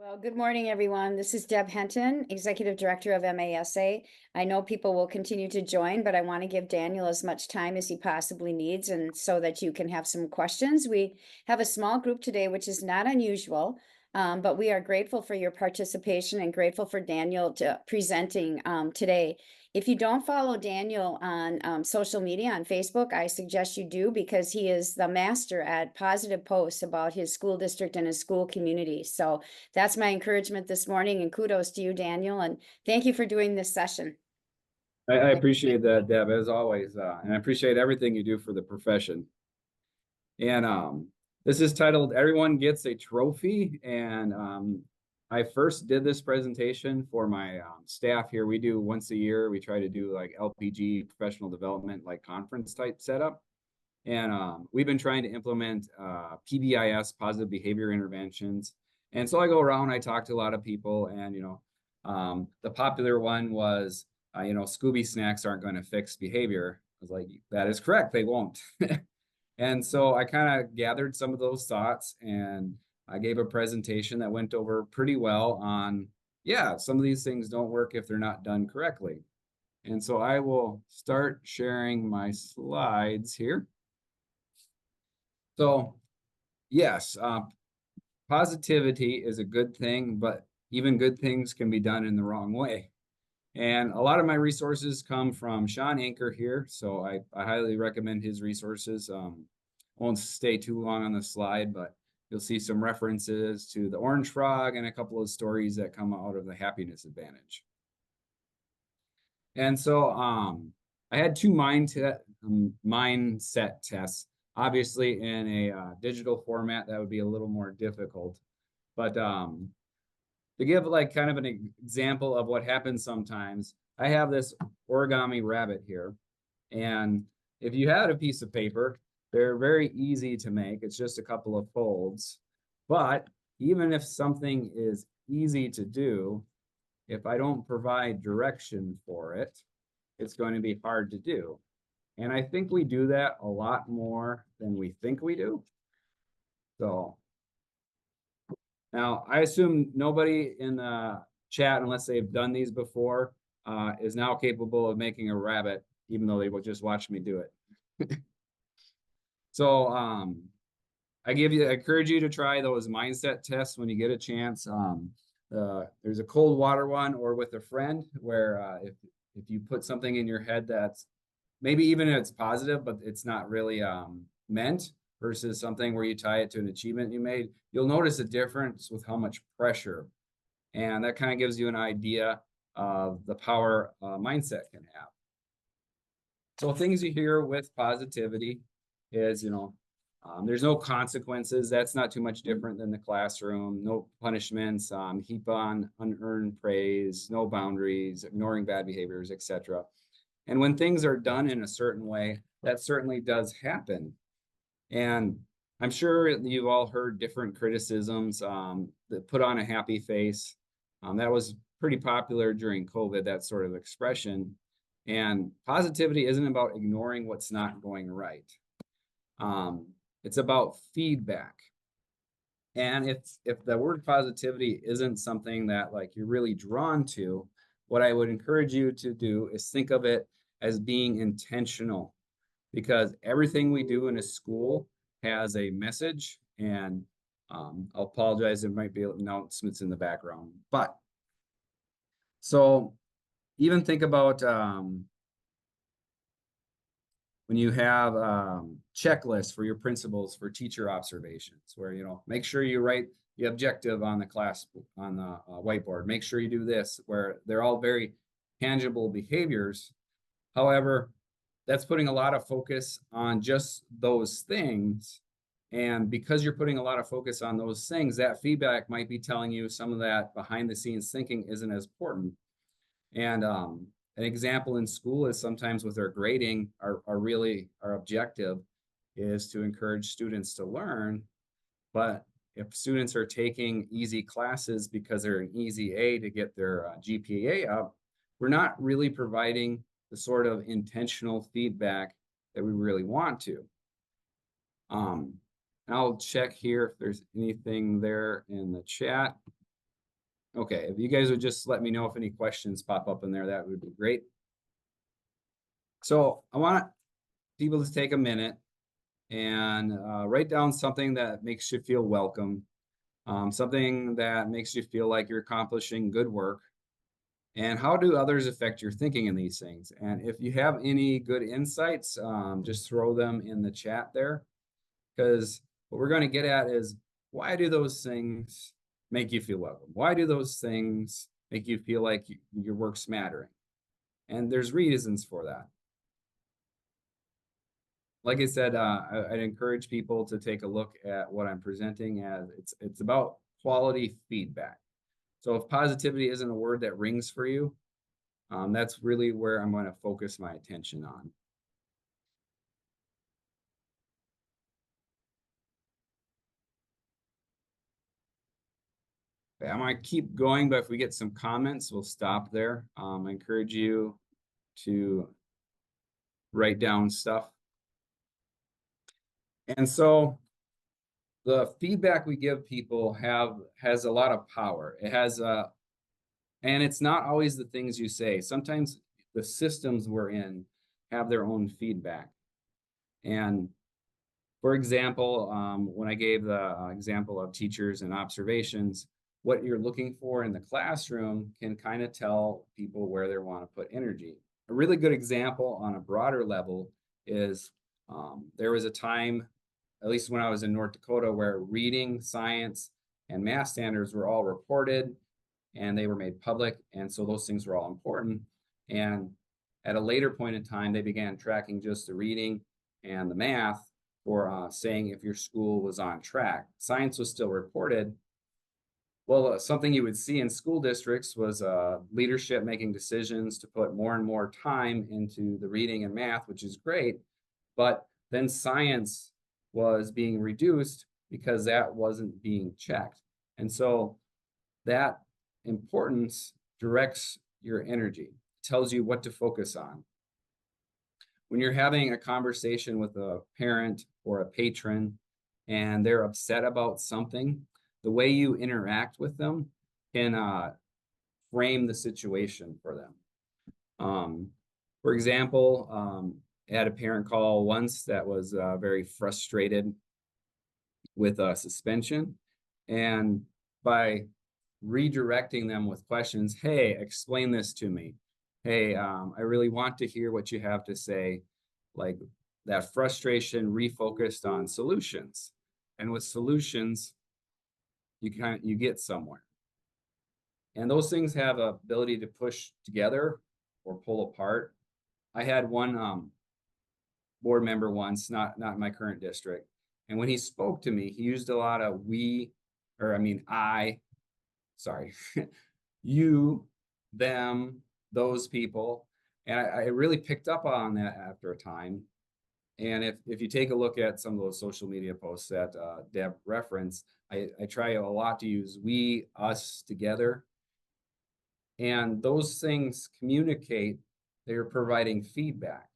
Well, good morning, everyone. This is Deb Henton, Executive Director of MASA. I know people will continue to join, but I want to give Daniel as much time as he possibly needs, and so that you can have some questions. We have a small group today, which is not unusual, but we are grateful for your participation and grateful for Daniel presenting today. If you don't follow Daniel on social media, on Facebook, I suggest you do, because he is the master at positive posts about his school district and his school community. So that's my encouragement this morning, and kudos to you, Daniel, and thank you for doing this session. I appreciate that, Deb, as always, and I appreciate everything you do for the profession. And this is titled "Everyone Gets a Trophy." And I first did this presentation for my staff here. We do once a year. We try to do like LPG, professional development, like conference type setup. And we've been trying to implement PBIS, positive behavior interventions. And so I go around, I talk to a lot of people, and the popular one was, Scooby snacks aren't going to fix behavior. I was like, that is correct, they won't. And so I kind of gathered some of those thoughts, and I gave a presentation that went over pretty well on, yeah, some of these things don't work if they're not done correctly. And so I will start sharing my slides here. So yes, positivity is a good thing, but even good things can be done in the wrong way. And a lot of my resources come from Sean Anker here, so I highly recommend his resources. I won't stay too long on the slide, but you'll see some references to the orange frog and a couple of stories that come out of the happiness advantage. And so I had two mindset tests. Obviously, in a digital format, that would be a little more difficult. But to give like kind of an example of what happens sometimes, I have this origami rabbit here. And if you had a piece of paper, they're very easy to make. It's just a couple of folds. But even if something is easy to do, if I don't provide direction for it, it's going to be hard to do. And I think we do that a lot more than we think we do. So now I assume nobody in the chat, unless they've done these before, is now capable of making a rabbit, even though they will just watch me do it. So I encourage you to try those mindset tests when you get a chance. There's a cold water one, or with a friend, where if you put something in your head that's maybe even if it's positive, but it's not really meant, versus something where you tie it to an achievement you made, you'll notice a difference with how much pressure. And that kind of gives you an idea of the power mindset can have. So things you hear with positivity is, there's no consequences. That's not too much different than the classroom. No punishments, heap on unearned praise, no boundaries, ignoring bad behaviors, etc. And when things are done in a certain way, that certainly does happen. And I'm sure you've all heard different criticisms that put on a happy face. That was pretty popular during COVID, that sort of expression. And positivity isn't about ignoring what's not going right. It's about feedback. And if the word positivity isn't something that like you're really drawn to, what I would encourage you to do is think of it as being intentional, because everything we do in a school has a message. And I'll apologize, there might be announcements in the background. But so even think about when you have checklists for your principals for teacher observations, where make sure you write the objective on the whiteboard. Make sure you do this, where they're all very tangible behaviors. However, that's putting a lot of focus on just those things. And because you're putting a lot of focus on those things, that feedback might be telling you some of that behind the scenes thinking isn't as important. And an example in school is sometimes with our grading, our objective is to encourage students to learn. But if students are taking easy classes because they're an easy A to get their GPA up, we're not really providing the sort of intentional feedback that we really want to. I'll check here if there's anything there in the chat. Okay, if you guys would just let me know if any questions pop up in there, that would be great. So I want people to take a minute and write down something that makes you feel welcome, something that makes you feel like you're accomplishing good work. And how do others affect your thinking in these things? And if you have any good insights, just throw them in the chat there. Because what we're going to get at is, why do those things make you feel welcome? Why do those things make you feel like your work's mattering? And there's reasons for that. Like I said, I'd encourage people to take a look at what I'm presenting, as it's about quality feedback. So if positivity isn't a word that rings for you, that's really where I'm going to focus my attention on. Okay, I might keep going, but if we get some comments, we'll stop there. I encourage you to write down stuff. And so the feedback we give people has a lot of power. It has and it's not always the things you say. Sometimes the systems we're in have their own feedback. And for example, when I gave the example of teachers and observations, what you're looking for in the classroom can kind of tell people where they want to put energy. A really good example on a broader level is there was a time, at least when I was in North Dakota, where reading, science, and math standards were all reported and they were made public. And so those things were all important. And at a later point in time, they began tracking just the reading and the math for saying if your school was on track. Science was still reported. Well, something you would see in school districts was leadership making decisions to put more and more time into the reading and math, which is great. But then science was being reduced because that wasn't being checked. And so that importance directs your energy, tells you what to focus on. When you're having a conversation with a parent or a patron and they're upset about something, the way you interact with them can frame the situation for them. For example, I had a parent call once that was very frustrated with a suspension. And by redirecting them with questions, hey, explain this to me. Hey, I really want to hear what you have to say. Like that frustration refocused on solutions. And with solutions, you get somewhere. And those things have a ability to push together or pull apart. I had one board member once, not in my current district, and when he spoke to me, he used a lot of sorry, you, them, those people, and I really picked up on that after a time. And if you take a look at some of those social media posts that Deb referenced, I try a lot to use we, us, together. And those things communicate, they're providing feedback.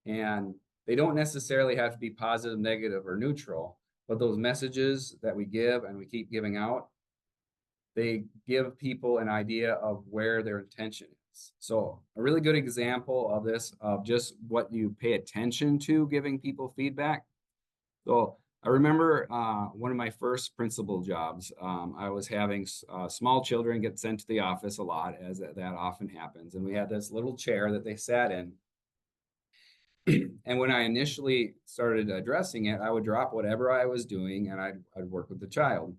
And they don't necessarily have to be positive, negative, or neutral, but those messages that we give and we keep giving out, they give people an idea of where their intention is. So a really good example of this, of just what you pay attention to giving people feedback. So I remember one of my first principal jobs, I was having small children get sent to the office a lot, as that often happens. And we had this little chair that they sat in. And when I initially started addressing it, I would drop whatever I was doing and I'd work with the child.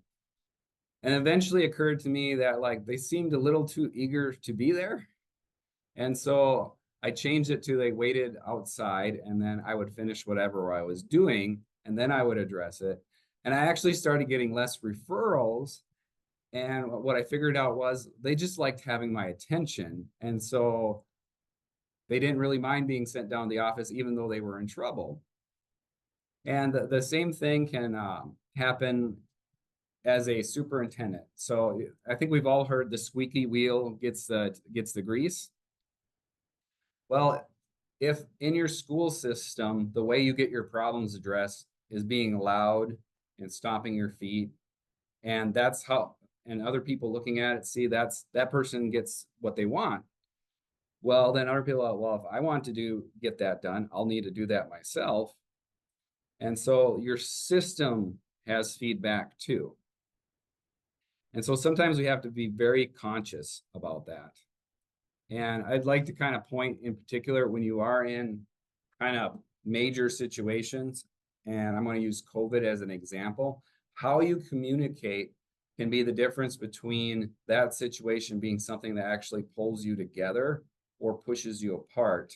And eventually it occurred to me that like they seemed a little too eager to be there. And so I changed it to they waited outside and then I would finish whatever I was doing and then I would address it. And I actually started getting less referrals. And what I figured out was they just liked having my attention. And so they didn't really mind being sent down to the office, even though they were in trouble. And the same thing can happen as a superintendent. So I think we've all heard the squeaky wheel gets the grease. Well, if in your school system, the way you get your problems addressed is being loud and stomping your feet, and that's how, and other people looking at it see that person gets what they want, well, then other people are, well, if I want to get that done, I'll need to do that myself. And so your system has feedback too. And so sometimes we have to be very conscious about that. And I'd like to kind of point in particular when you are in kind of major situations, and I'm going to use COVID as an example, how you communicate can be the difference between that situation being something that actually pulls you together or pushes you apart.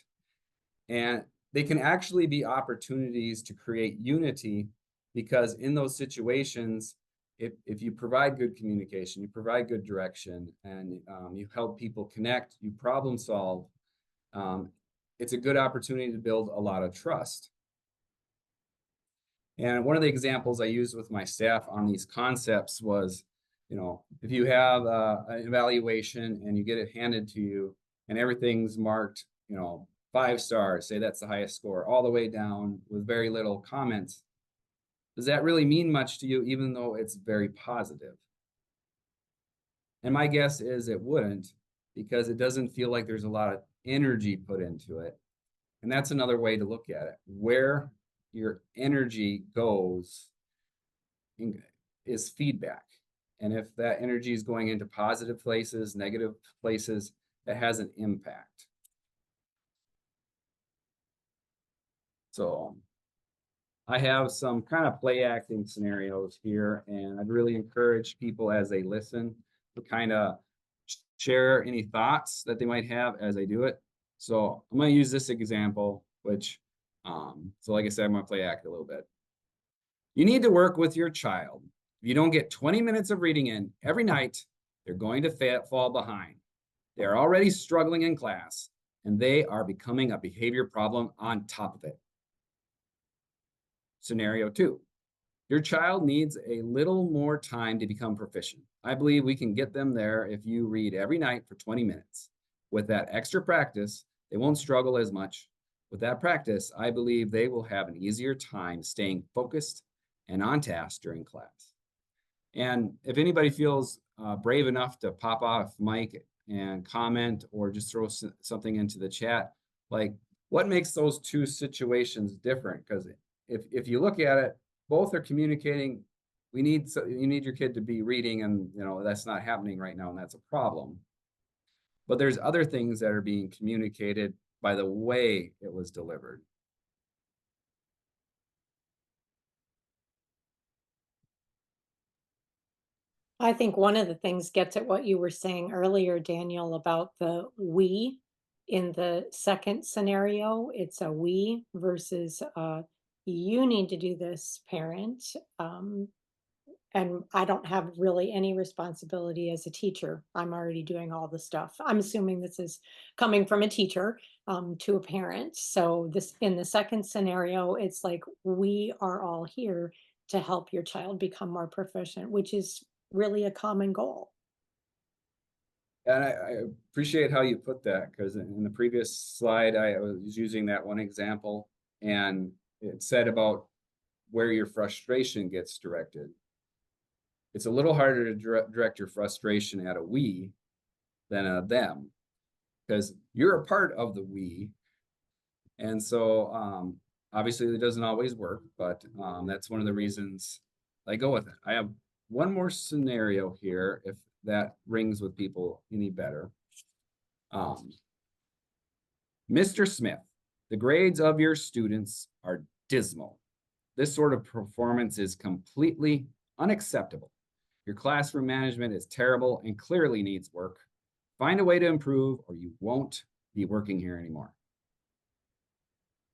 And they can actually be opportunities to create unity, because in those situations, if you provide good communication, you provide good direction, and you help people connect, you problem solve, it's a good opportunity to build a lot of trust. And one of the examples I used with my staff on these concepts was, if you have an evaluation and you get it handed to you and everything's marked, 5 stars, say that's the highest score, all the way down with very little comments, does that really mean much to you, even though it's very positive? And my guess is it wouldn't, because it doesn't feel like there's a lot of energy put into it. And that's another way to look at it. Where your energy goes is feedback. And if that energy is going into positive places, negative places, it has an impact. So I have some kind of play acting scenarios here, and I'd really encourage people as they listen to kind of share any thoughts that they might have as they do it. So I'm going to use this example, which, so like I said, I'm going to play act a little bit. You need to work with your child. If you don't get 20 minutes of reading in every night, they're going to fall behind. They're already struggling in class, and they are becoming a behavior problem on top of it. Scenario 2, your child needs a little more time to become proficient. I believe we can get them there if you read every night for 20 minutes. With that extra practice, they won't struggle as much. With that practice, I believe they will have an easier time staying focused and on task during class. And if anybody feels brave enough to pop off mic and comment, or just throw something into the chat, like what makes those two situations different? Because if you look at it, both are communicating. You need your kid to be reading, and that's not happening right now, and that's a problem. But there's other things that are being communicated by the way it was delivered. I think one of the things gets at what you were saying earlier, Daniel, about the we. In the second scenario, it's a we versus you need to do this, parent. And I don't have really any responsibility as a teacher. I'm already doing all the stuff. I'm assuming this is coming from a teacher to a parent. So this, in the second scenario, it's like we are all here to help your child become more proficient, which is really a common goal. And I appreciate how you put that, because in the previous slide, I was using that one example, and it said about where your frustration gets directed. It's a little harder to direct your frustration at a we than a them, because you're a part of the we. And so obviously it doesn't always work, but that's one of the reasons I go with it. I have one more scenario here, if that rings with people any better. Mr. Smith, the grades of your students are dismal. This sort of performance is completely unacceptable. Your classroom management is terrible and clearly needs work. Find a way to improve, or you won't be working here anymore.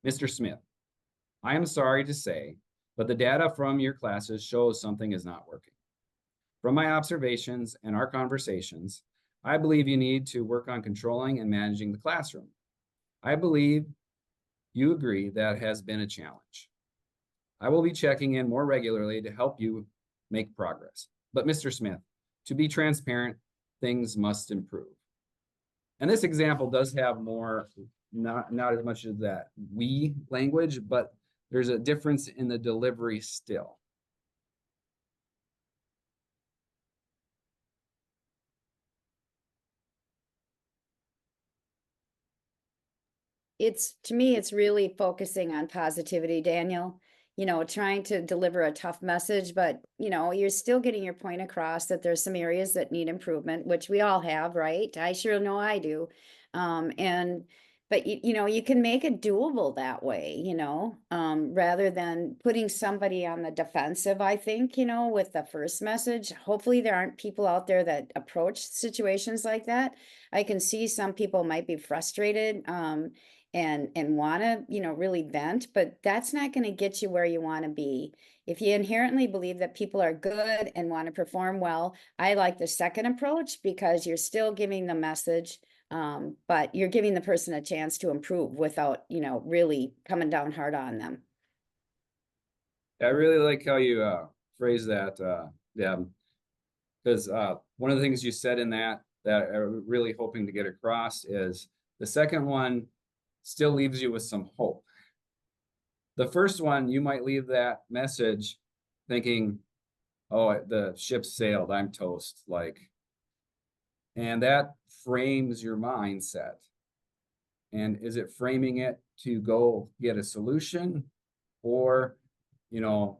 Mr. Smith, I am sorry to say, but the data from your classes shows something is not working. From my observations and our conversations, I believe you need to work on controlling and managing the classroom. I believe you agree that has been a challenge. I will be checking in more regularly to help you make progress. But Mr. Smith, to be transparent, things must improve. And this example does have more, not as much as that we language, but there's a difference in the delivery still. to me, it's really focusing on positivity, Daniel. Trying to deliver a tough message, but you're still getting your point across that there's some areas that need improvement, which we all have, right? I sure know I do. And but you can make it doable that way, rather than putting somebody on the defensive, I think, with the first message. Hopefully there aren't people out there that approach situations like that. I can see some people might be frustrated, and want to, really vent, but that's not going to get you where you want to be. If you inherently believe that people are good and want to perform well, I like the second approach because you're still giving the message, but you're giving the person a chance to improve without, really coming down hard on them. I really like how you phrase that, Deb, because one of the things you said in that I'm really hoping to get across is the second one still leaves you with some hope. The first one, you might leave that message thinking, oh, the ship sailed, I'm toast, and that frames your mindset. And is it framing it to go get a solution, or,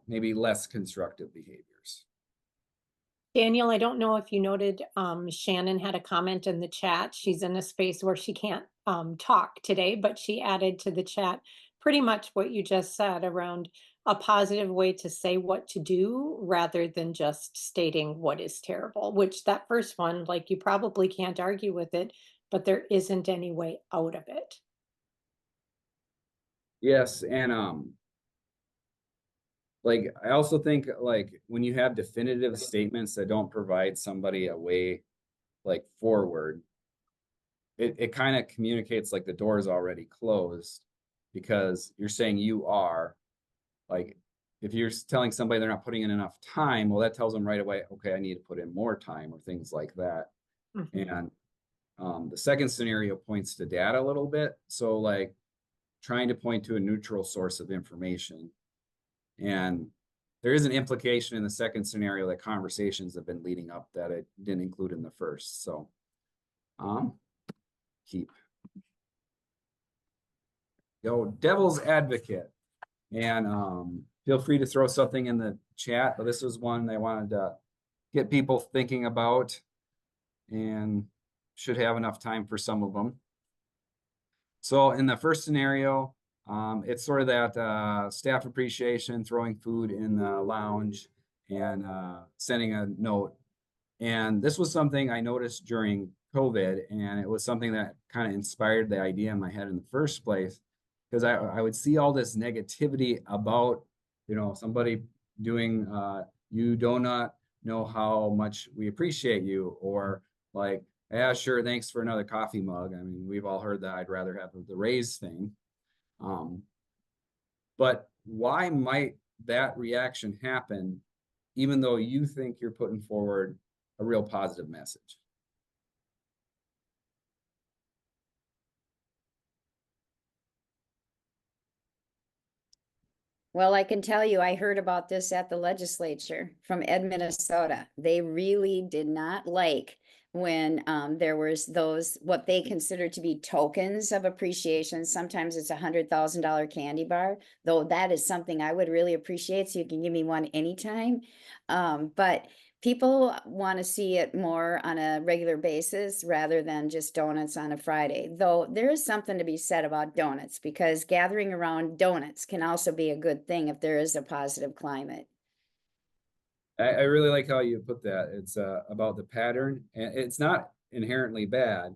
maybe less constructive behaviors? Daniel, I don't know if you noted, Shannon had a comment in the chat. She's in a space where she can't talk today, but she added to the chat pretty much what you just said around a positive way to say what to do rather than just stating what is terrible, which that first one, like, you probably can't argue with it, but there isn't any way out of it. Yes, and I also think when you have definitive statements that don't provide somebody a way forward, it kind of communicates like the door is already closed, because you're saying you are, if you're telling somebody they're not putting in enough time, well, that tells them right away, okay, I need to put in more time, or things like that. Mhm. And the second scenario points to data a little bit. So trying to point to a neutral source of information. And there is an implication in the second scenario that conversations have been leading up that it didn't include in the first. So keep go devil's advocate, and feel free to throw something in the chat, but this was one I wanted to get people thinking about, and should have enough time for some of them. So in the first scenario, it's sort of that staff appreciation, throwing food in the lounge, and sending a note. And this was something I noticed during COVID, and it was something that kind of inspired the idea in my head in the first place, because I would see all this negativity about, somebody doing, you do not know how much we appreciate you, or yeah, sure, thanks for another coffee mug. I mean, we've all heard that. I'd rather have the raise thing. But why might that reaction happen, even though you think you're putting forward a real positive message? Well, I can tell you, I heard about this at the legislature from Ed, Minnesota. They really did not like when there was those, what they consider to be tokens of appreciation. Sometimes it's $100,000 candy bar, though that is something I would really appreciate. So you can give me one anytime. But people want to see it more on a regular basis rather than just donuts on a Friday. Though there is something to be said about donuts, because gathering around donuts can also be a good thing if there is a positive climate. I really like how you put that. It's about the pattern, and it's not inherently bad,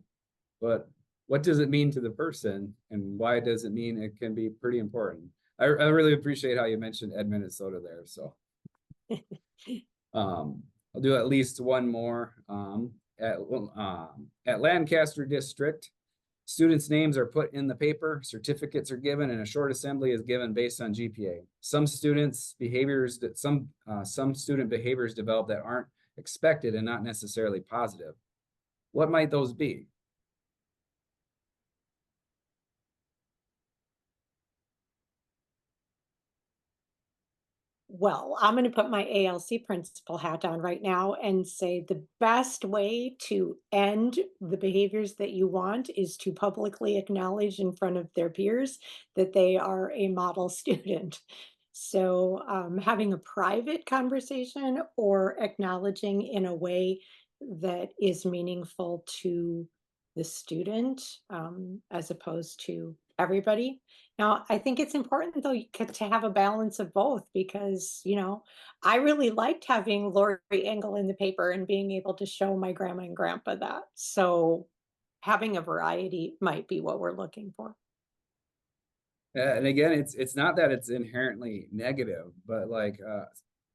but what does it mean to the person, and why does it mean it can be pretty important? I really appreciate how you mentioned Ed, Minnesota there. So I'll do at least one more. At Lancaster District, students' names are put in the paper, certificates are given, and a short assembly is given based on GPA. Some student behaviors develop that aren't expected and not necessarily positive. What might those be? Well, I'm going to put my ALC principal hat on right now and say the best way to end the behaviors that you want is to publicly acknowledge in front of their peers that they are a model student. So, having a private conversation or acknowledging in a way that is meaningful to the student, as opposed to everybody. Now, I think it's important though to have a balance of both because, I really liked having Lori Engel in the paper and being able to show my grandma and grandpa that. So having a variety might be what we're looking for. And again, it's not that it's inherently negative, but like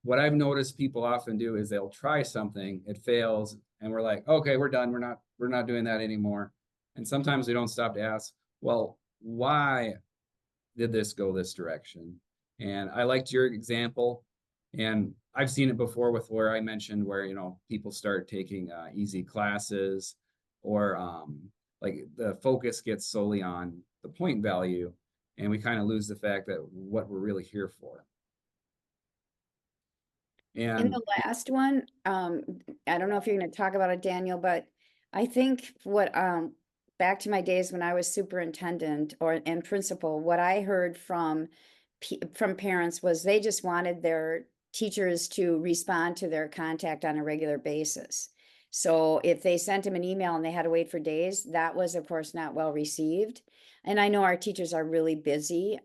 what I've noticed people often do is they'll try something, it fails, and we're like, okay, we're done. We're not doing that anymore. And sometimes we don't stop to ask, well, why did this go this direction? And I liked your example, and I've seen it before with where I mentioned where people start taking easy classes, or like the focus gets solely on the point value, and we kind of lose the fact that what we're really here for. In And the last one, I don't know if you're going to talk about it, Daniel, but I think back to my days when I was superintendent and principal, what I heard from parents was they just wanted their teachers to respond to their contact on a regular basis. So if they sent them an email and they had to wait for days, that was of course not well received. And I know our teachers are really busy.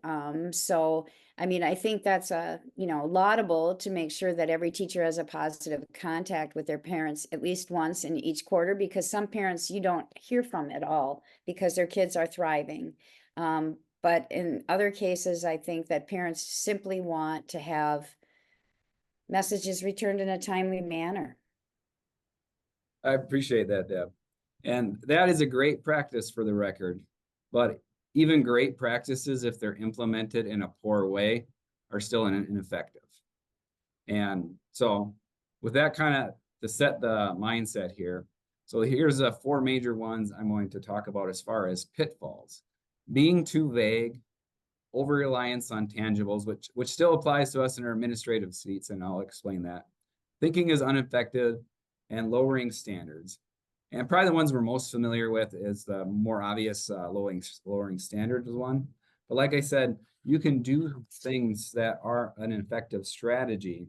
So I mean, I think that's laudable to make sure that every teacher has a positive contact with their parents at least once in each quarter, because some parents you don't hear from at all because their kids are thriving. But in other cases, I think that parents simply want to have messages returned in a timely manner. I appreciate that, Deb. And that is a great practice for the record. But even great practices, if they're implemented in a poor way, are still ineffective. And so with that kind of to set the mindset here, so here's the four major ones I'm going to talk about as far as pitfalls. Being too vague, over-reliance on tangibles, which still applies to us in our administrative seats, and I'll explain that. Thinking is ineffective, and lowering standards. And probably the ones we're most familiar with is the more obvious lowering standards one. But like I said, you can do things that are an effective strategy,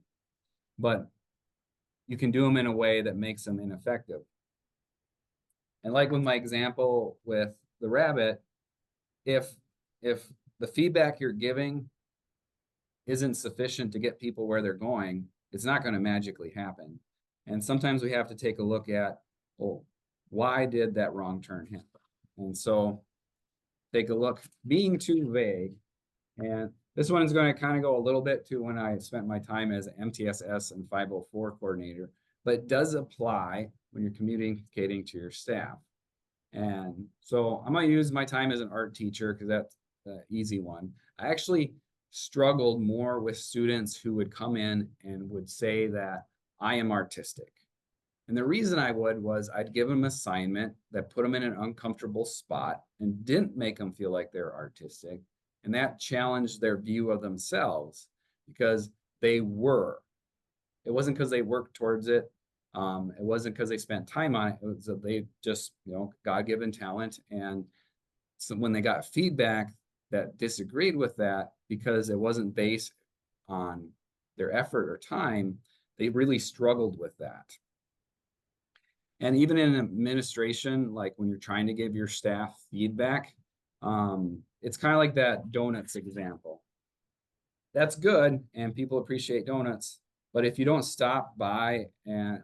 but you can do them in a way that makes them ineffective. And like with my example with the rabbit, if the feedback you're giving isn't sufficient to get people where they're going, it's not going to magically happen. And sometimes we have to take a look at, well, why did that wrong turn happen? And so take a look, being too vague. And this one is going to kind of go a little bit to when I spent my time as MTSS and 504 coordinator, but it does apply when you're communicating to your staff. And so I'm going to use my time as an art teacher because that's the easy one. I actually struggled more with students who would come in and would say that I am artistic. And the reason I would was I'd give them an assignment that put them in an uncomfortable spot and didn't make them feel like they're artistic. And that challenged their view of themselves because they were. It wasn't because they worked towards it. It wasn't because they spent time on it. It was that they just, God-given talent. And so when they got feedback that disagreed with that because it wasn't based on their effort or time, they really struggled with that. And even in administration, like when you're trying to give your staff feedback, it's kind of like that donuts example. That's good, and people appreciate donuts. But if you don't stop by and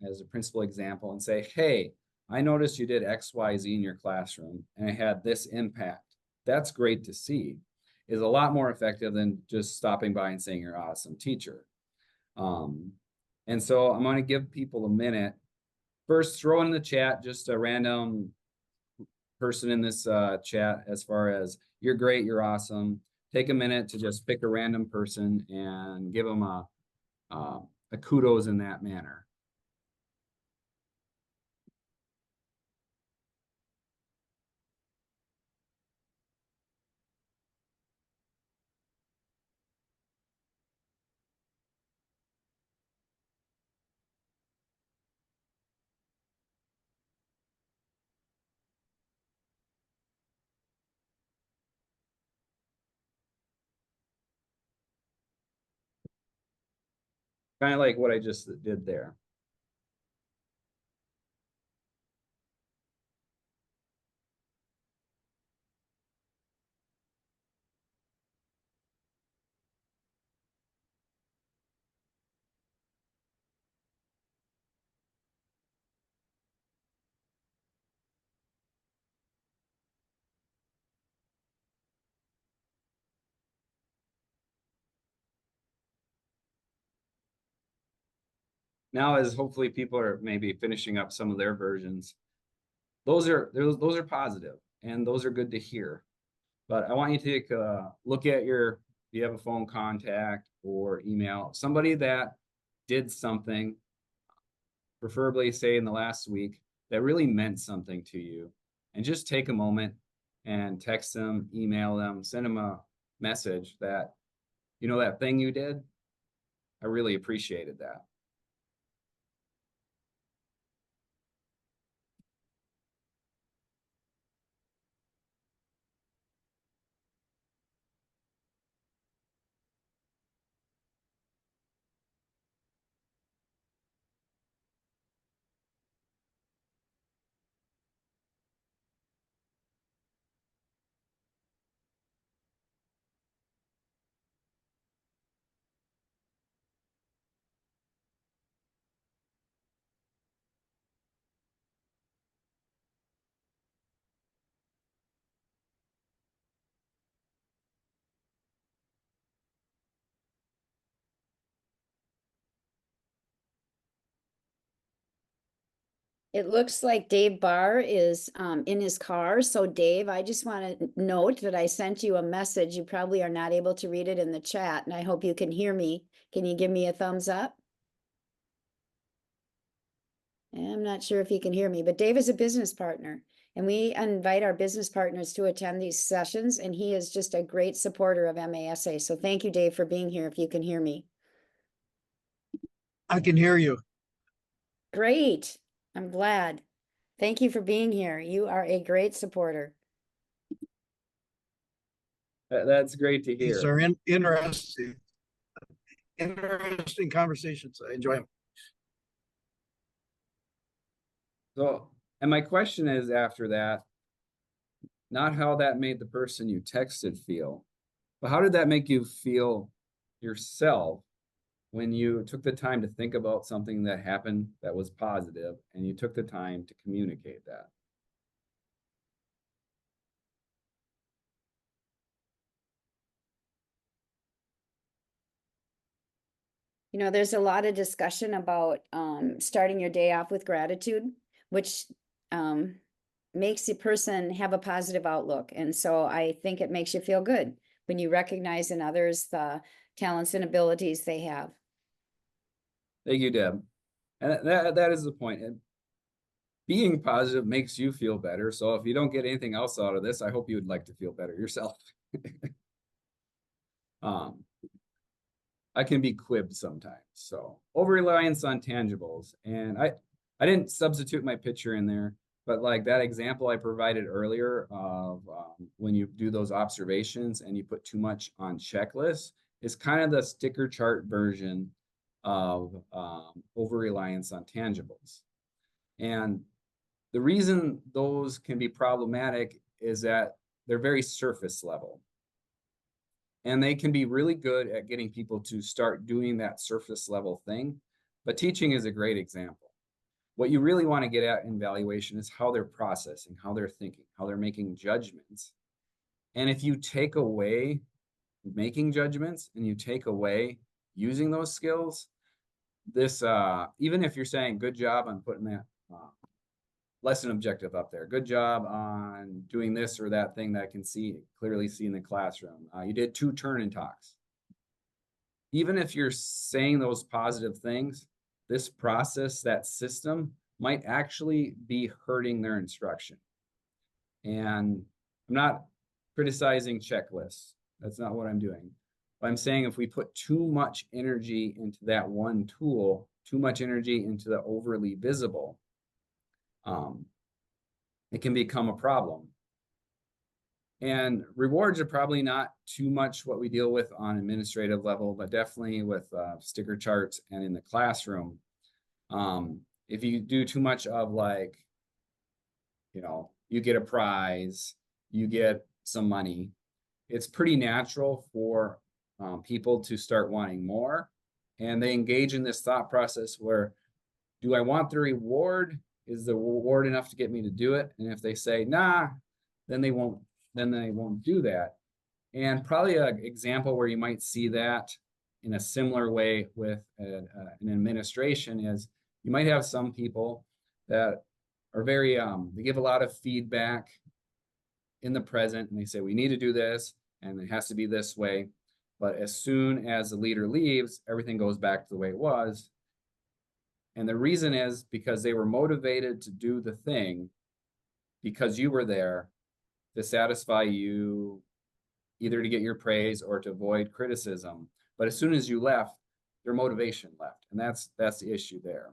as a principal example and say, hey, I noticed you did X, Y, Z in your classroom and it had this impact. That's great to see, is a lot more effective than just stopping by and saying you're an awesome teacher. And so I'm going to give people a minute. First, throw in the chat just a random person in this chat as far as you're great, you're awesome. Take a minute to just pick a random person and give them a kudos in that manner. Kind of like what I just did there. Now, as hopefully people are maybe finishing up some of their versions, those are positive and those are good to hear. But I want you to take a look at if you have a phone contact or email, somebody that did something, preferably say in the last week, that really meant something to you. And just take a moment and text them, email them, send them a message that, that thing you did, I really appreciated that. It looks like Dave Barr is in his car. So Dave, I just want to note that I sent you a message. You probably are not able to read it in the chat, and I hope you can hear me. Can you give me a thumbs up? I'm not sure if you can hear me, but Dave is a business partner, and we invite our business partners to attend these sessions, and he is just a great supporter of MASA. So thank you, Dave, for being here, if you can hear me. I can hear you. Great. I'm glad. Thank you for being here. You are a great supporter. That's great to These hear. are interesting conversations. I enjoy them. So, and my question is after that, not how that made the person you texted feel, but how did that make you feel yourself when you took the time to think about something that happened that was positive and you took the time to communicate that? There's a lot of discussion about starting your day off with gratitude, which makes the person have a positive outlook. And so I think it makes you feel good when you recognize in others the talents and abilities they have. Thank you, Deb. And that is the point. And being positive makes you feel better. So if you don't get anything else out of this, I hope you would like to feel better yourself. I can be quibbed sometimes. So over-reliance on tangibles. And I didn't substitute my picture in there, but like that example I provided earlier of when you do those observations and you put too much on checklists is kind of the sticker chart version of over-reliance on tangibles. And the reason those can be problematic is that they're very surface level. And they can be really good at getting people to start doing that surface level thing. But teaching is a great example. What you really want to get at in valuation is how they're processing, how they're thinking, how they're making judgments. And if you take away making judgments and you take away using those skills, even if you're saying good job on putting that lesson objective up there, good job on doing this or that thing that I can clearly see in the classroom, you did 2 turn-in talks. Even if you're saying those positive things, this process, that system might actually be hurting their instruction. And I'm not criticizing checklists. That's not what I'm doing. But I'm saying if we put too much energy into that one tool, too much energy into the overly visible, it can become a problem. And rewards are probably not too much what we deal with on administrative level, but definitely with sticker charts and in the classroom. If you do too much of like, you get a prize, you get some money, it's pretty natural for people to start wanting more. And they engage in this thought process where, do I want the reward? Is the reward enough to get me to do it? And if they say, nah, then they won't do that. And probably an example where you might see that in a similar way with an administration is you might have some people that are very, they give a lot of feedback in the present, and they say, we need to do this, and it has to be this way. But as soon as the leader leaves, everything goes back to the way it was. And the reason is because they were motivated to do the thing because you were there to satisfy you, either to get your praise or to avoid criticism. But as soon as you left, their motivation left. And that's the issue there.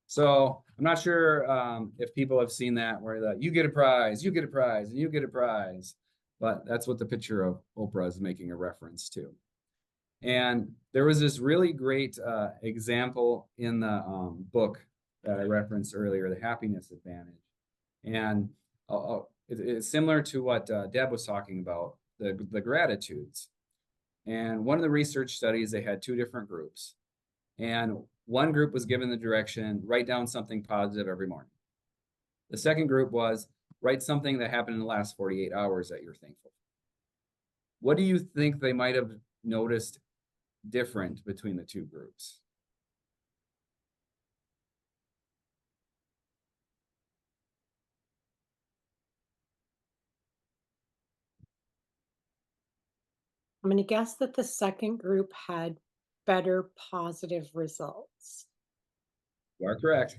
So I'm not sure if people have seen that where you get a prize, you get a prize, and you get a prize. But that's what the picture of Oprah is making a reference to. And there was this really great example in the book that I referenced earlier, The Happiness Advantage. And it's similar to what Deb was talking about, the gratitudes. And one of the research studies, they had two different groups. And one group was given the direction, write down something positive every morning. The second group was, write something that happened in the last 48 hours that you're thankful for. What do you think they might have noticed different between the two groups? I'm going to guess that the second group had better positive results. You are correct.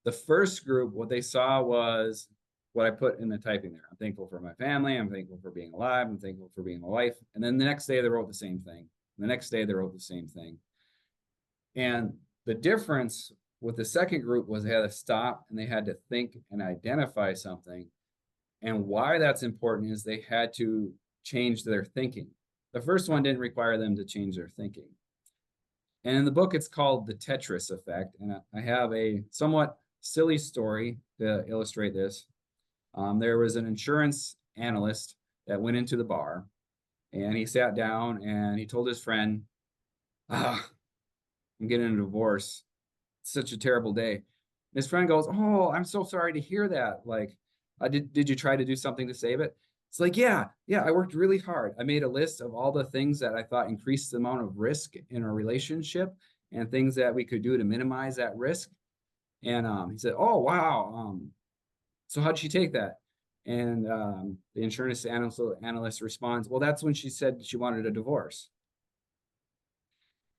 The first group, what they saw was what I put in the typing there. I'm thankful for my family. I'm thankful for being alive. I'm thankful for being a wife. And then the next day they wrote the same thing. And the next day they wrote the same thing. And the difference with the second group was they had to stop and they had to think and identify something. And why that's important is they had to change their thinking. The first one didn't require them to change their thinking. And in the book, it's called the Tetris effect. And I have a somewhat silly story to illustrate this. There was an insurance analyst that went into the bar and he sat down and he told his friend, I'm getting a divorce. It's such a terrible day. His friend goes, oh, I'm so sorry to hear that. Like, did you try to do something to save it? It's like, yeah, I worked really hard. I made a list of all the things that I thought increased the amount of risk in our relationship and things that we could do to minimize that risk. And he said, oh, wow. So how'd she take that? And the insurance analyst responds, well, that's when she said she wanted a divorce.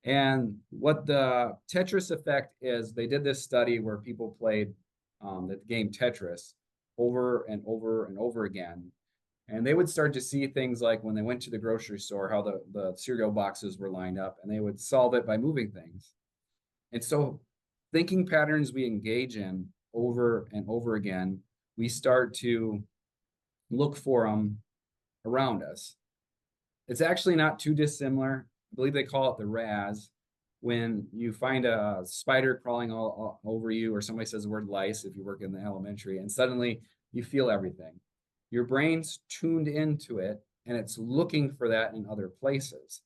And what the Tetris effect is, they did this study where people played the game Tetris over and over and over again. And they would start to see things like when they went to the grocery store, how the cereal boxes were lined up, and they would solve it by moving things. And so thinking patterns we engage in over and over again, we start to look for them around us. It's actually not too dissimilar. I believe they call it the RAS. When you find a spider crawling all over you, or somebody says the word lice if you work in the elementary, and suddenly you feel everything. Your brain's tuned into it, and it's looking for that in other places.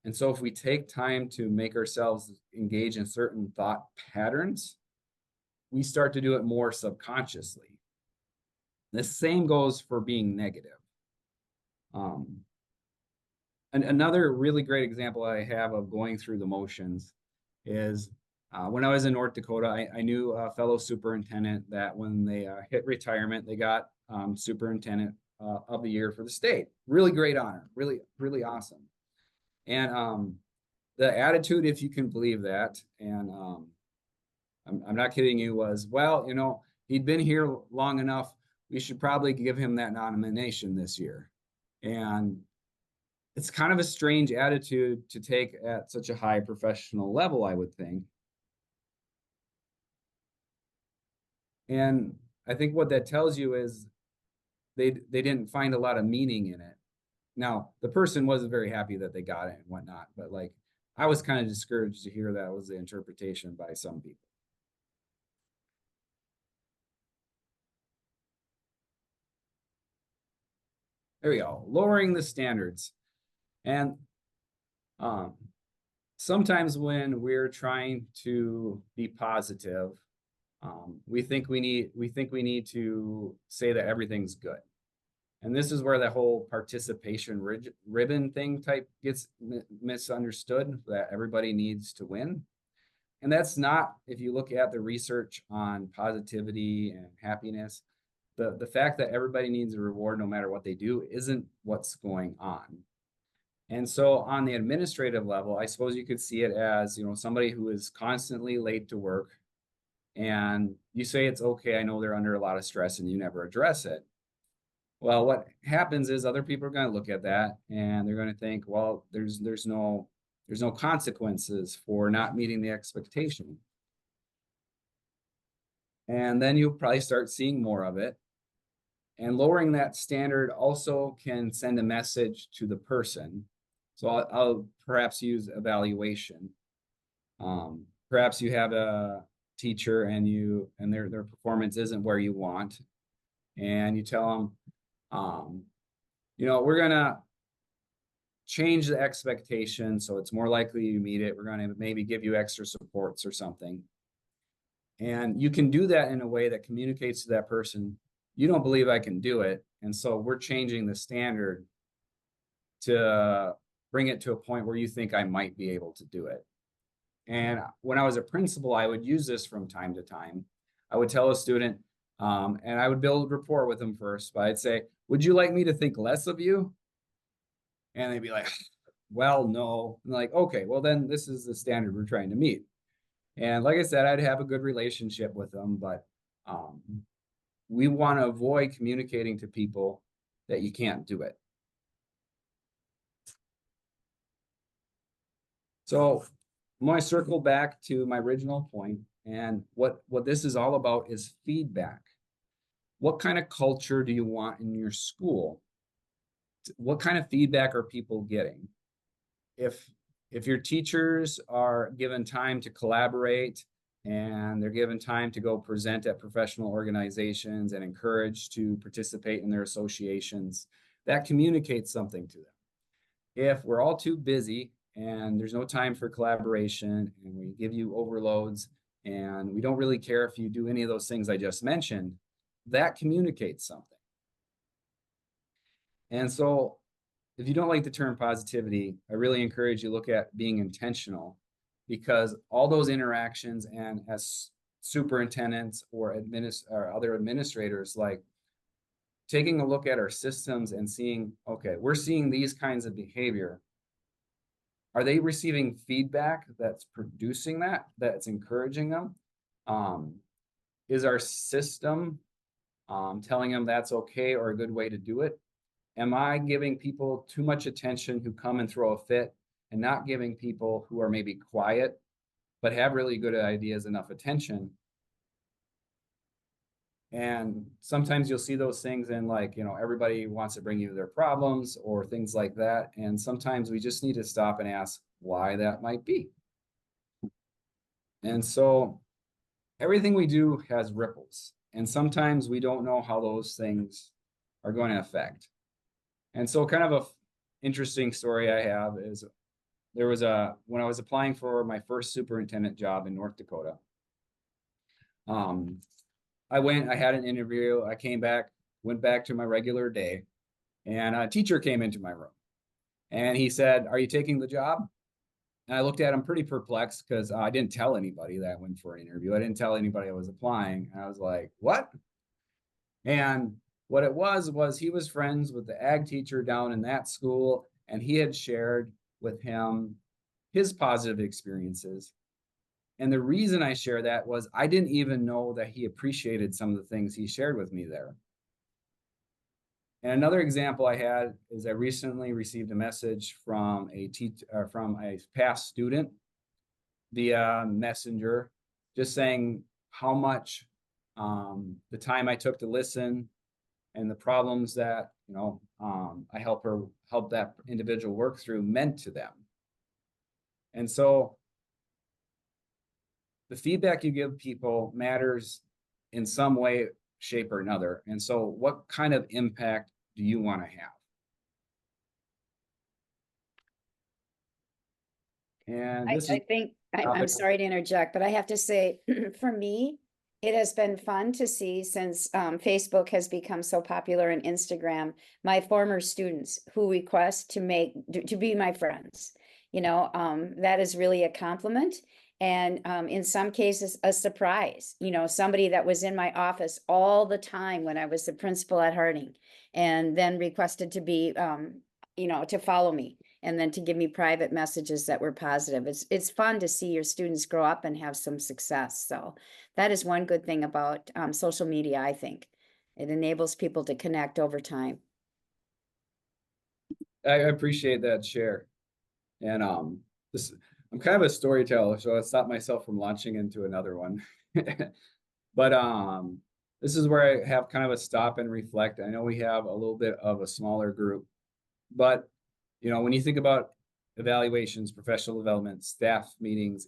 And so if we take time to make ourselves engage in certain thought patterns, we start to do it more subconsciously. The same goes for being negative. And another really great example I have of going through the motions is when I was in North Dakota, I knew a fellow superintendent that when they hit retirement, they got Superintendent of the Year for the state. Really great honor, really, really awesome. And the attitude, if you can believe that, and I'm not kidding you, was, well, he'd been here long enough. We should probably give him that nomination this year. And it's kind of a strange attitude to take at such a high professional level, I would think. And I think what that tells you is they didn't find a lot of meaning in it. Now, the person wasn't very happy that they got it and whatnot, but like I was kind of discouraged to hear that was the interpretation by some people. There we go, lowering the standards. And sometimes when we're trying to be positive, we think we need to say that everything's good. And this is where the whole participation ribbon thing type gets misunderstood, that everybody needs to win. And that's not, if you look at the research on positivity and happiness, the fact that everybody needs a reward no matter what they do isn't what's going on. And so on the administrative level, I suppose you could see it as, somebody who is constantly late to work, and you say it's okay, I know they're under a lot of stress, and you never address it. Well, what happens is other people are going to look at that and they're going to think, well, there's no consequences for not meeting the expectation. And then you'll probably start seeing more of it. And lowering that standard also can send a message to the person. So I'll perhaps use evaluation. Perhaps you have a teacher and their performance isn't where you want, and you tell them, we're gonna change the expectation so it's more likely you meet it. We're gonna maybe give you extra supports or something. And you can do that in a way that communicates to that person, you don't believe I can do it. And so we're changing the standard to bring it to a point where you think I might be able to do it. And when I was a principal, I would use this from time to time. I would tell a student, and I would build rapport with them first, but I'd say, would you like me to think less of you? And they'd be like, well, no. I'm like, okay, well then this is the standard we're trying to meet. And like I said, I'd have a good relationship with them, but we want to avoid communicating to people that you can't do it. So I'm going to circle back to my original point, and what this is all about is feedback. What kind of culture do you want in your school? What kind of feedback are people getting? If your teachers are given time to collaborate and they're given time to go present at professional organizations and encouraged to participate in their associations, that communicates something to them. If we're all too busy and there's no time for collaboration and we give you overloads and we don't really care if you do any of those things I just mentioned, that communicates something. And so if you don't like the term positivity, I really encourage you to look at being intentional, because all those interactions, and as superintendents or other administrators, like taking a look at our systems and seeing, okay, we're seeing these kinds of behavior. Are they receiving feedback that's producing that's encouraging them? Is our system telling them that's okay or a good way to do it? Am I giving people too much attention who come and throw a fit, and not giving people who are maybe quiet but have really good ideas enough attention? And sometimes you'll see those things in, like, everybody wants to bring you their problems or things like that. And sometimes we just need to stop and ask why that might be. And so everything we do has ripples, and sometimes we don't know how those things are going to affect. And so kind of a interesting story I have is there was when I was applying for my first superintendent job in North Dakota, I had an interview, I came back, went back to my regular day, and a teacher came into my room and he said, "Are you taking the job?" And I looked at him pretty perplexed, because I didn't tell anybody that I went for an interview. I didn't tell anybody I was applying. And I was like, what? And what it was he was friends with the ag teacher down in that school, and he had shared with him his positive experiences. And the reason I share that was I didn't even know that he appreciated some of the things he shared with me there. And another example I had is I recently received a message from from a past student via messenger, just saying how much the time I took to listen, and the problems that, I help that individual work through meant to them. And so the feedback you give people matters in some way, shape, or another. And so what kind of impact do you want to have? And this I is think, I'm topic- sorry to interject, but I have to say, for me, it has been fun to see since Facebook has become so popular and Instagram, my former students who request to be my friends. That is really a compliment. And in some cases, a surprise, somebody that was in my office all the time when I was the principal at Harding, and then requested to be, to follow me, and then to give me private messages that were positive. It's fun to see your students grow up and have some success. So that is one good thing about social media, I think. It enables people to connect over time. I appreciate that share. And I'm kind of a storyteller, so I stopped myself from launching into another one. But this is where I have kind of a stop and reflect. I know we have a little bit of a smaller group, but when you think about evaluations, professional development, staff meetings,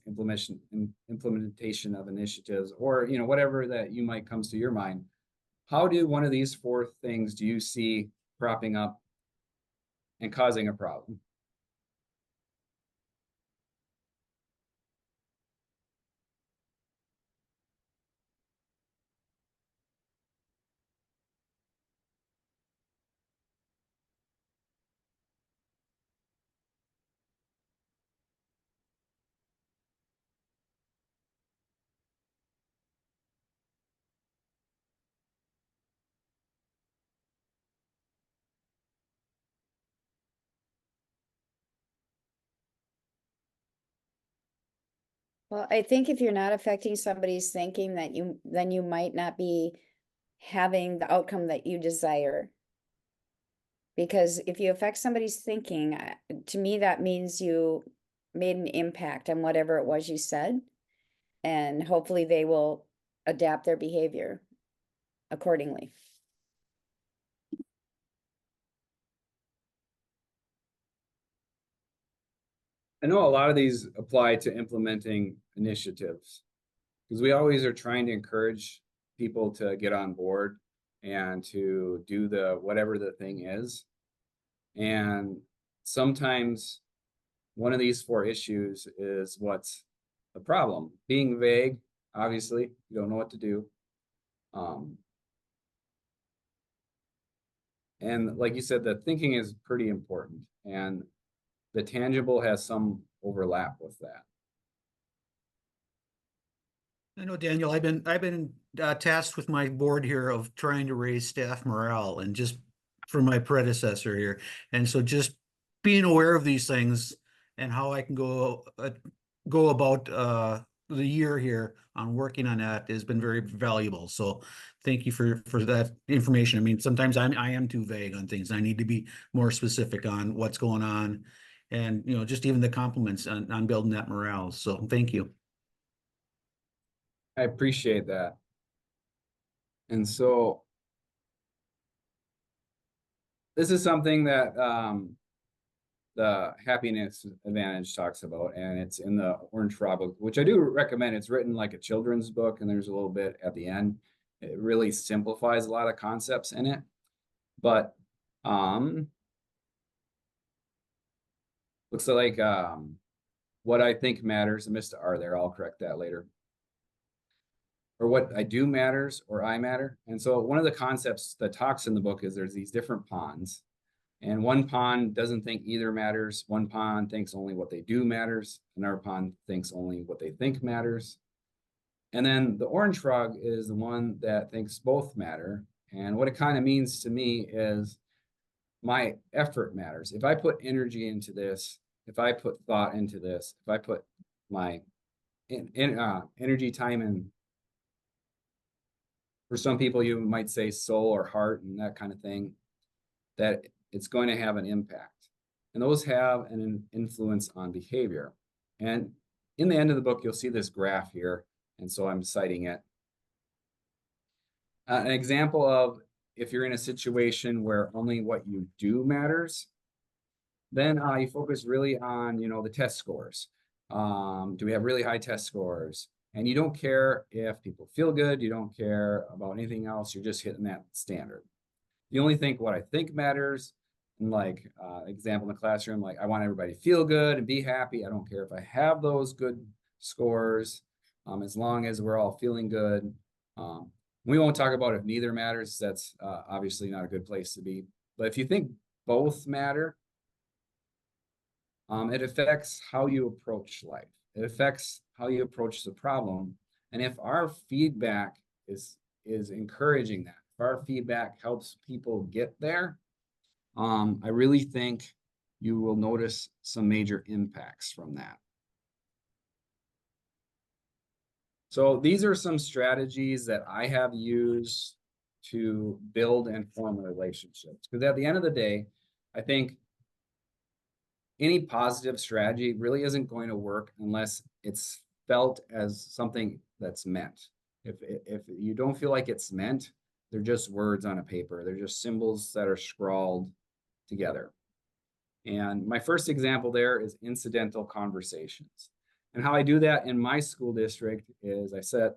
implementation of initiatives, or whatever that you might comes to your mind, how do one of these four things do you see cropping up and causing a problem? Well, I think if you're not affecting somebody's thinking, then you might not be having the outcome that you desire. Because if you affect somebody's thinking, to me, that means you made an impact on whatever it was you said. And hopefully they will adapt their behavior accordingly. I know a lot of these apply to implementing initiatives, because we always are trying to encourage people to get on board and to do whatever the thing is. And sometimes one of these four issues is what's the problem. Being vague, obviously, you don't know what to do. And like you said, the thinking is pretty important, and the tangible has some overlap with that. I know, Daniel, I've been tasked with my board here of trying to raise staff morale, and just for my predecessor here. And so just being aware of these things and how I can go about the year here on working on that has been very valuable. So thank you for that information. I mean, sometimes I am too vague on things. I need to be more specific on what's going on, and just even the compliments on building that morale. So thank you. I appreciate that. And so this is something that the happiness advantage talks about, and it's in the Orange Frog book, which I do recommend. It's written like a children's book, and there's a little bit at the end. It really simplifies a lot of concepts in it. But looks like what I think matters, I missed the R there, I'll correct that later. Or what I do matters, or I matter. And so one of the concepts that talks in the book is there's these different ponds. And one pond doesn't think either matters. One pond thinks only what they do matters. Another pond thinks only what they think matters. And then the orange frog is the one that thinks both matter. And what it kind of means to me is my effort matters. If I put energy into this, if I put thought into this, if I put my energy, time, and for some people, you might say soul or heart and that kind of thing, that it's going to have an impact. And those have an influence on behavior. And in the end of the book, you'll see this graph here. And so I'm citing it. An example of if you're in a situation where only what you do matters, then you focus really on, the test scores. Do we have really high test scores? And you don't care if people feel good. You don't care about anything else. You're just hitting that standard. You only think what I think matters. And like example in the classroom, like I want everybody to feel good and be happy. I don't care if I have those good scores, as long as we're all feeling good. We won't talk about if neither matters. That's obviously not a good place to be. But if you think both matter, it affects how you approach life. It affects how you approach the problem. And if our feedback is encouraging that, if our feedback helps people get there, I really think you will notice some major impacts from that. So these are some strategies that I have used to build and form relationships. Because at the end of the day, I think any positive strategy really isn't going to work unless it's felt as something that's meant. If you don't feel like it's meant, they're just words on a paper. They're just symbols that are scrawled together. And my first example there is incidental conversations. And how I do that in my school district is I set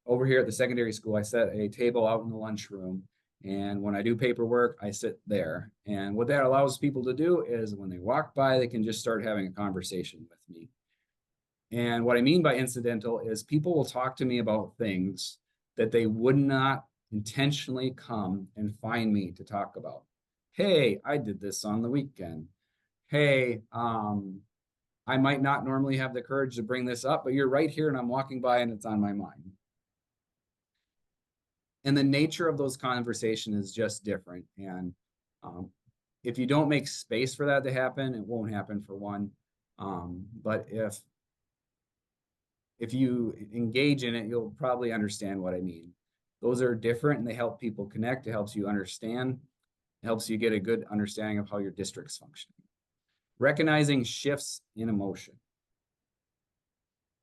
over here at the secondary school, I set a table out in the lunchroom. And when I do paperwork, I sit there. And what that allows people to do is when they walk by, they can just start having a conversation with me. And what I mean by incidental is people will talk to me about things that they would not intentionally come and find me to talk about. Hey, I did this on the weekend. Hey, I might not normally have the courage to bring this up, but you're right here and I'm walking by and it's on my mind. And the nature of those conversations is just different. And if you don't make space for that to happen, it won't happen for one. But if you engage in it, you'll probably understand what I mean. Those are different and they help people connect. It helps you understand. It helps you get a good understanding of how your district's functioning. Recognizing shifts in emotion.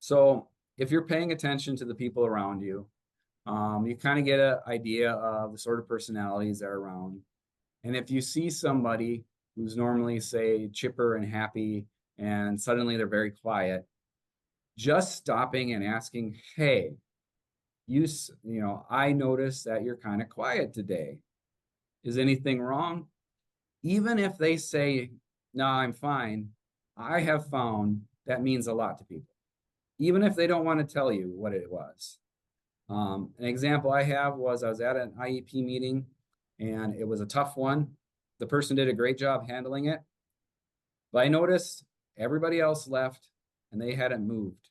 So if you're paying attention to the people around you, you kind of get an idea of the sort of personalities that are around. And if you see somebody who's normally, say, chipper and happy, and suddenly they're very quiet, just stopping and asking, hey, I noticed that you're kind of quiet today. Is anything wrong? Even if they say, no, I'm fine, I have found that means a lot to people, even if they don't want to tell you what it was. An example I have was I was at an IEP meeting and it was a tough one. The person did a great job handling it, but I noticed everybody else left and they hadn't moved.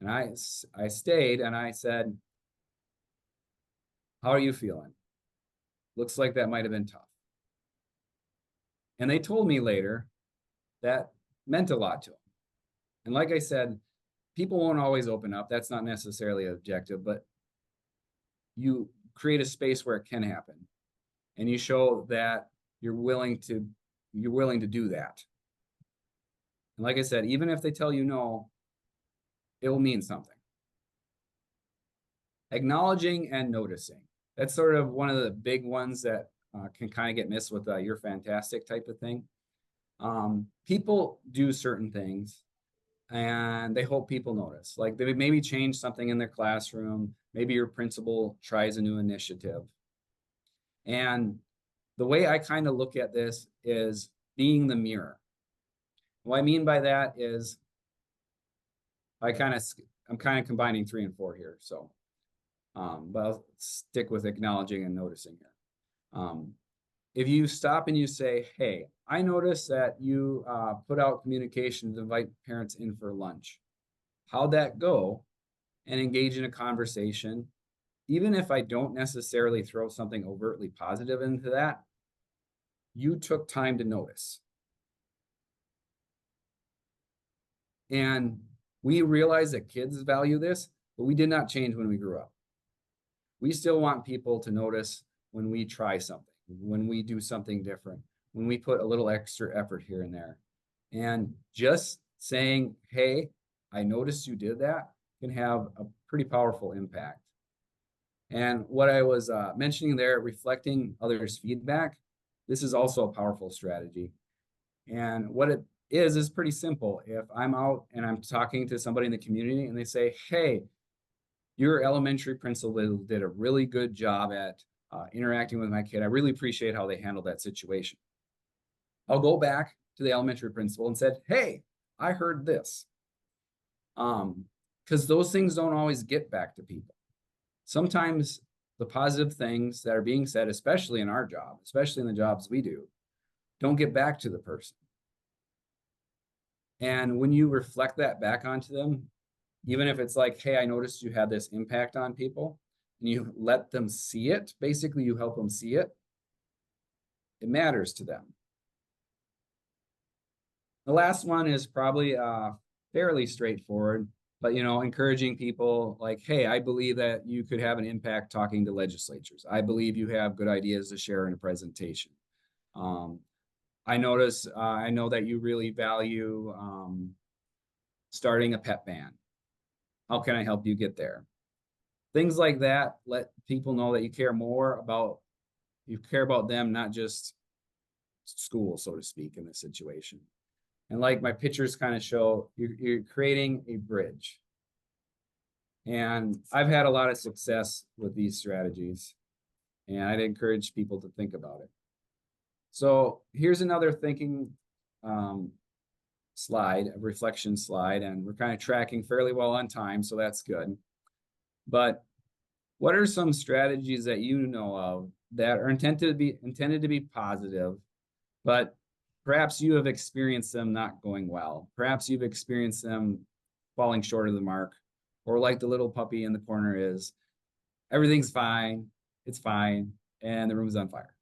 And I stayed and I said, how are you feeling? Looks like that might have been tough. And they told me later that meant a lot to them. And like I said, people won't always open up. That's not necessarily an objective, but you create a space where it can happen. And you show that you're willing to do that. And like I said, even if they tell you no, it will mean something. Acknowledging and noticing. That's sort of one of the big ones that can kind of get missed with you're fantastic type of thing. People do certain things and they hope people notice. Like they maybe change something in their classroom. Maybe your principal tries a new initiative. And the way I kind of look at this is being the mirror. What I mean by that is I'm kind of combining 3 and 4 here. So, but I'll stick with acknowledging and noticing here. If you stop and you say, hey, I noticed that you put out communication to invite parents in for lunch. How'd that go? And engage in a conversation. Even if I don't necessarily throw something overtly positive into that, you took time to notice. And we realize that kids value this, but we did not change when we grew up. We still want people to notice when we try something, when we do something different, when we put a little extra effort here and there. And just saying, hey, I noticed you did that can have a pretty powerful impact. And what I was mentioning there, reflecting others' feedback, this is also a powerful strategy. And what it is pretty simple. If I'm out and I'm talking to somebody in the community and they say, hey, your elementary principal did a really good job at interacting with my kid. I really appreciate how they handled that situation. I'll go back to the elementary principal and said, hey, I heard this. Because those things don't always get back to people. Sometimes the positive things that are being said, especially in our job, especially in the jobs we do, don't get back to the person. And when you reflect that back onto them, even if it's like, hey, I noticed you had this impact on people, and you let them see it, basically you help them see it, it matters to them. The last one is probably fairly straightforward, but encouraging people like, hey, I believe that you could have an impact talking to legislatures. I believe you have good ideas to share in a presentation. I know that you really value starting a pet ban. How can I help you get there? Things like that, let people know that you care about them, not just school, so to speak, in this situation. And like my pictures kind of show, you're creating a bridge. And I've had a lot of success with these strategies, and I'd encourage people to think about it. So here's another thinking slide, a reflection slide, and we're kind of tracking fairly well on time, so that's good. But what are some strategies that you know of that are intended to be positive, but perhaps you have experienced them not going well? Perhaps you've experienced them falling short of the mark, or like the little puppy in the corner is, everything's fine, it's fine, and the room's on fire.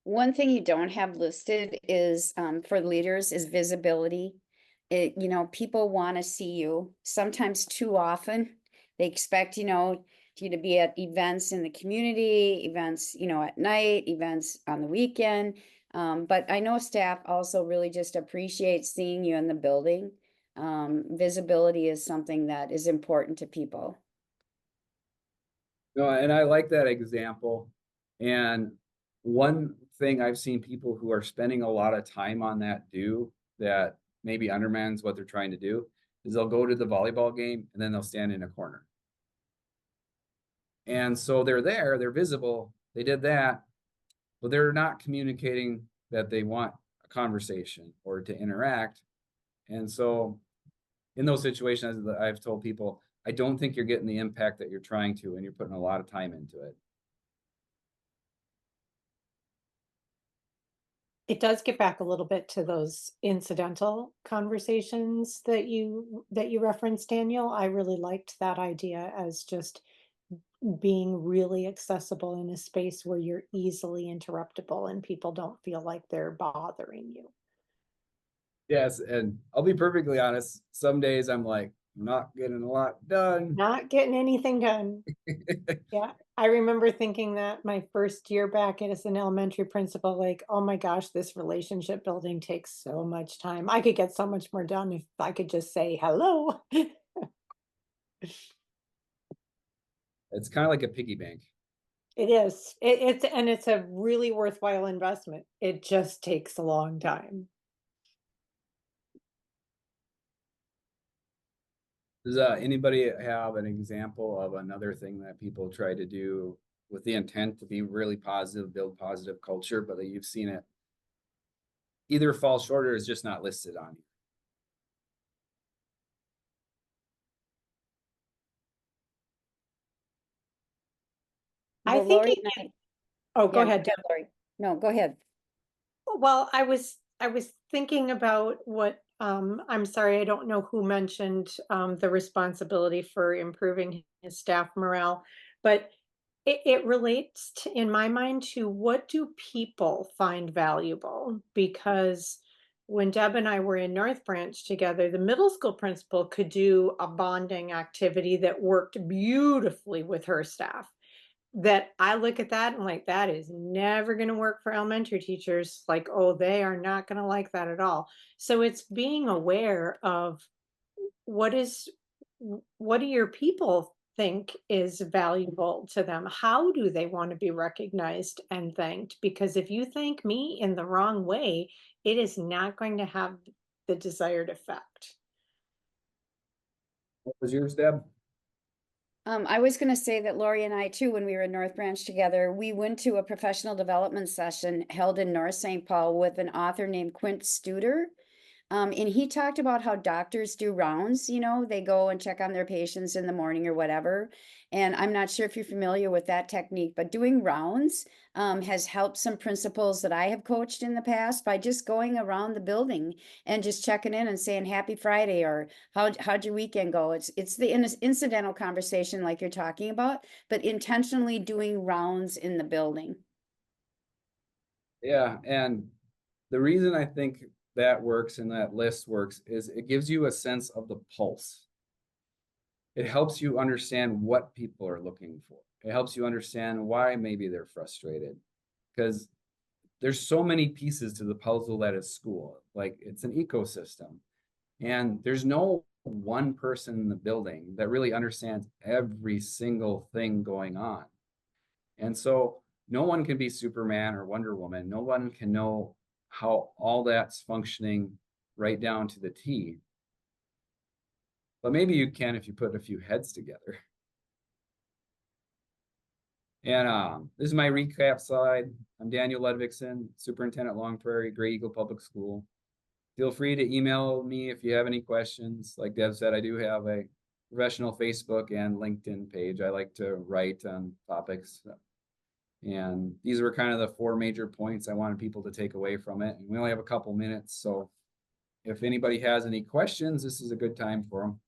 One thing you don't have listed is, for leaders, is visibility. People want to see you, sometimes too often. They expect, you to be at events in the community, events, at night, events on the weekend. But I know staff also really just appreciate seeing you in the building. Visibility is something that is important to people. No, and I like that example. And one thing I've seen people who are spending a lot of time on that maybe undermines what they're trying to do is they'll go to the volleyball game and then they'll stand in a corner. And so they're there, they're visible, they did that, but they're not communicating that they want a conversation or to interact. And so in those situations, I've told people, I don't think you're getting the impact that you're trying to, and you're putting a lot of time into it. It does get back a little bit to those incidental conversations that you referenced, Daniel. I really liked that idea as just being really accessible in a space where you're easily interruptible and people don't feel like they're bothering you. Yes, and I'll be perfectly honest, some days I'm like, I'm not getting a lot done. Not getting anything done. Yeah, I remember thinking that my first year back as an elementary principal, like, oh my gosh, this relationship building takes so much time. I could get so much more done if I could just say hello. It's kind of like a piggy bank. It is. It's a really worthwhile investment. It just takes a long time. Does anybody have an example of another thing that people try to do with the intent to be really positive, build positive culture, but that you've seen it either fall short or is just not listed on you? I Well, think Lori it and can. I- Oh, go yeah, ahead, Deb. Lori. No, go ahead. Well, I was thinking about what I'm sorry, I don't know who mentioned the responsibility for improving his staff morale, but it relates to, in my mind, to what do people find valuable? Because when Deb and I were in North Branch together, the middle school principal could do a bonding activity that worked beautifully with her staff. That I look at that and like, that is never going to work for elementary teachers. Like, oh, they are not going to like that at all. So it's being aware of what is what do your people think is valuable to them? How do they want to be recognized and thanked? Because if you thank me in the wrong way, it is not going to have the desired effect. What was yours, Deb? I was gonna say that Lori and I too, when we were in North Branch together, we went to a professional development session held in North St. Paul with an author named Quint Studer. And he talked about how doctors do rounds, they go and check on their patients in the morning or whatever. And I'm not sure if you're familiar with that technique, but doing rounds has helped some principals that I have coached in the past by just going around the building and just checking in and saying happy Friday or how'd your weekend go? It's the incidental conversation like you're talking about, but intentionally doing rounds in the building. Yeah, and the reason I think that works and that list works is it gives you a sense of the pulse. It helps you understand what people are looking for. It helps you understand why maybe they're frustrated. Because there's so many pieces to the puzzle that is school. Like it's an ecosystem. And there's no one person in the building that really understands every single thing going on. And so no one can be Superman or Wonder Woman. No one can know how all that's functioning right down to the T. But maybe you can if you put a few heads together. And this is my recap slide. I'm Daniel Ludvigson, Superintendent Long Prairie-Grey Eagle Public School. Feel free to email me if you have any questions. Like Deb said, I do have a professional Facebook and LinkedIn page. I like to write on topics. And these were kind of the 4 major points I wanted people to take away from it. And we only have a couple minutes, so if anybody has any questions, this is a good time for them.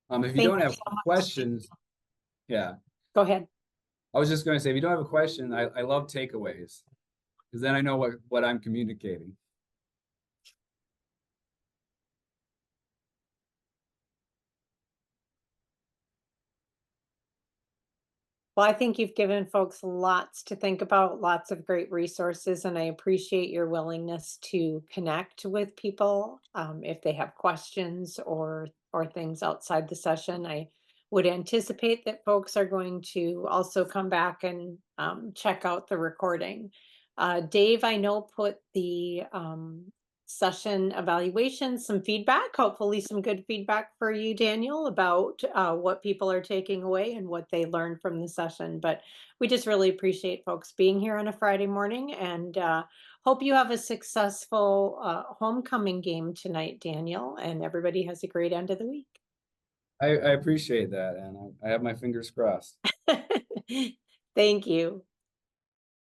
If you Thank don't you have so much. questions, yeah, Go ahead. I was just going to say, if you don't have a question, I love takeaways because then I know what I'm communicating. Well, I think you've given folks lots to think about, lots of great resources, and I appreciate your willingness to connect with people if they have questions or things outside the session. I would anticipate that folks are going to also come back and check out the recording. Dave, I know, put the session evaluation, some feedback, hopefully some good feedback for you, Daniel, about what people are taking away and what they learned from the session. But we just really appreciate folks being here on a Friday morning and hope you have a successful homecoming game tonight, Daniel, and everybody has a great end of the week. I appreciate that, and I have my fingers crossed. Thank you.